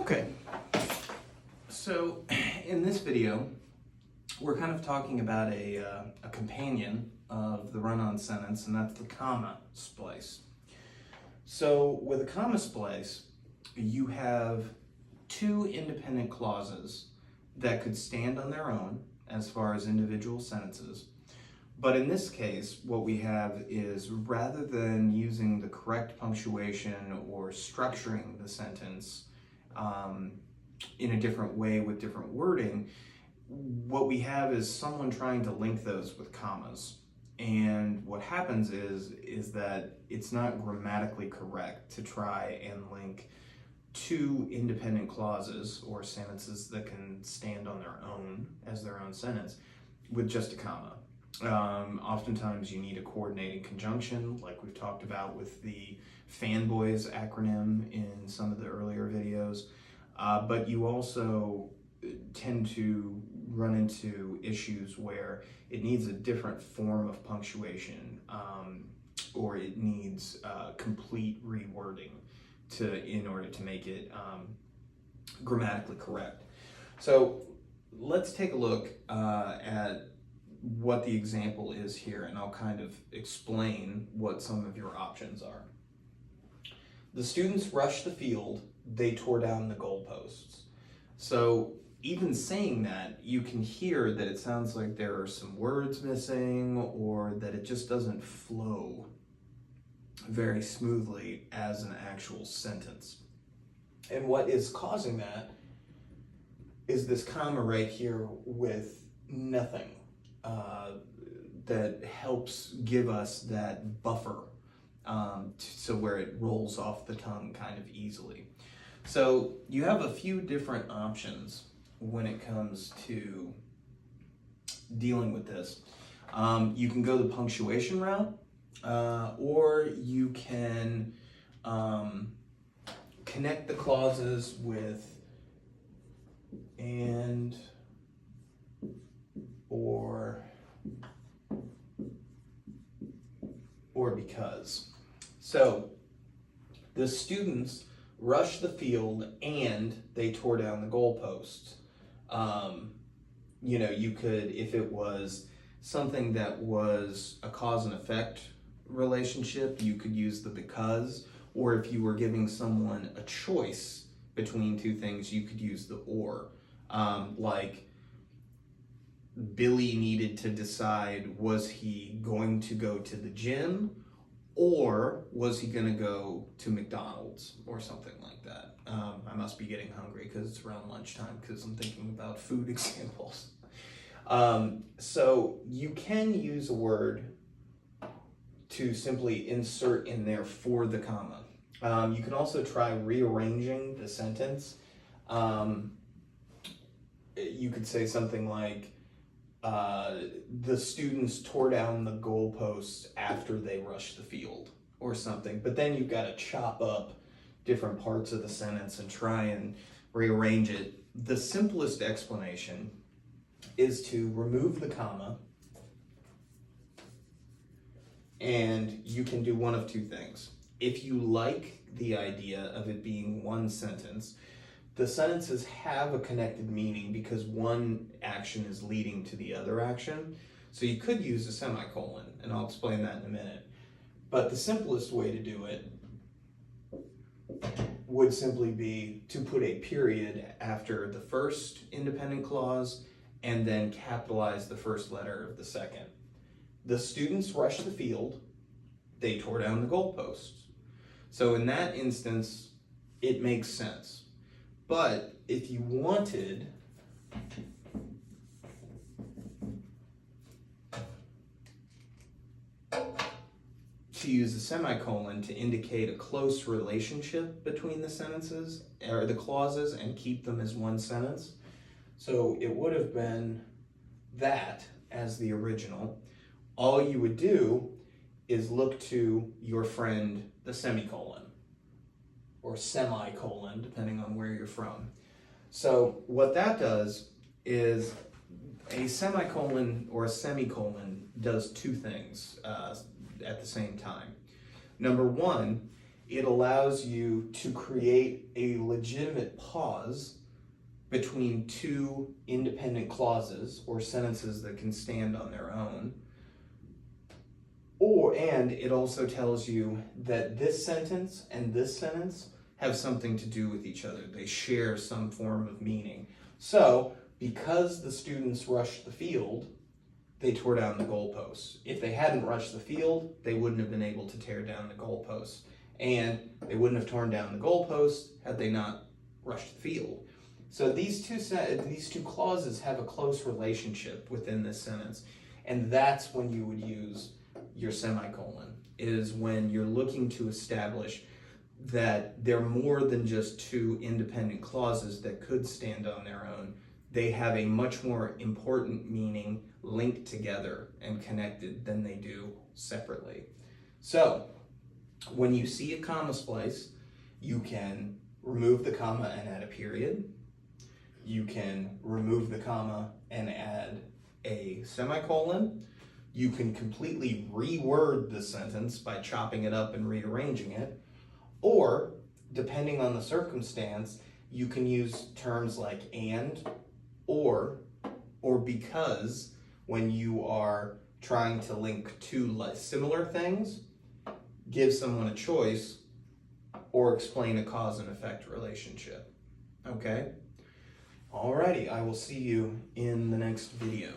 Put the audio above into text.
Okay, so in this video, we're kind of talking about a companion of the run-on sentence, and that's the comma splice. So with a comma splice, you have two independent clauses that could stand on their own as far as individual sentences. But in this case, what we have is, rather than using the correct punctuation or structuring the sentence in a different way with different wording, what we have is someone trying to link those with commas. And what happens is that it's not grammatically correct to try and link two independent clauses or sentences that can stand on their own as their own sentence with just a comma. Oftentimes you need a coordinating conjunction, like we've talked about with the fanboys acronym in some of the earlier videos, but you also tend to run into issues where it needs a different form of punctuation, or it needs complete rewording in order to make it grammatically correct. So let's take a look at what the example is here, and I'll kind of explain what some of your options are. The students rushed the field, they tore down the goalposts. So even saying that, you can hear that it sounds like there are some words missing, or that it just doesn't flow very smoothly as an actual sentence. And what is causing that is this comma right here with nothing that helps give us that buffer, so where it rolls off the tongue kind of easily. So you have a few different options when it comes to dealing with this. You can go the punctuation route, or you can connect the clauses with and, or because. So the students rushed the field and they tore down the goalposts. You could, if it was something that was a cause and effect relationship, you could use the because, or if you were giving someone a choice between two things, you could use the or. Like Billy needed to decide, was he going to go to the gym or was he going to go to McDonald's or something like that. I must be getting hungry because it's around lunchtime, because I'm thinking about food examples. So you can use a word to simply insert in there for the comma. You can also try rearranging the sentence. You could say something like, the students tore down the goalposts after they rushed the field, or something. But then you've got to chop up different parts of the sentence and try and rearrange it. The simplest explanation is to remove the comma, and you can do one of two things. If you like the idea of it being one sentence, the sentences have a connected meaning because one action is leading to the other action. So you could use a semicolon, and I'll explain that in a minute. But the simplest way to do it would simply be to put a period after the first independent clause and then capitalize the first letter of the second. The students rushed the field, they tore down the goalposts. So in that instance, it makes sense. But if you wanted to use a semicolon to indicate a close relationship between the sentences or the clauses and keep them as one sentence, so it would have been that as the original. All you would do is look to your friend the semicolon, or semicolon, depending on where you're from. So what that does is, a semicolon or a semicolon does two things at the same time. Number one, it allows you to create a legitimate pause between two independent clauses or sentences that can stand on their own. And it also tells you that this sentence and this sentence have something to do with each other. They share some form of meaning. So, because the students rushed the field, they tore down the goalposts. If they hadn't rushed the field, they wouldn't have been able to tear down the goalposts. And they wouldn't have torn down the goalposts had they not rushed the field. So these two clauses have a close relationship within this sentence. And that's when you would use your semicolon, is when you're looking to establish that they're more than just two independent clauses that could stand on their own. They have a much more important meaning linked together and connected than they do separately. So, when you see a comma splice, you can remove the comma and add a period. You can remove the comma and add a semicolon. You can completely reword the sentence by chopping it up and rearranging it. Or, depending on the circumstance, you can use terms like and, or because when you are trying to link two similar things, give someone a choice, or explain a cause and effect relationship. Okay? Alrighty, I will see you in the next video.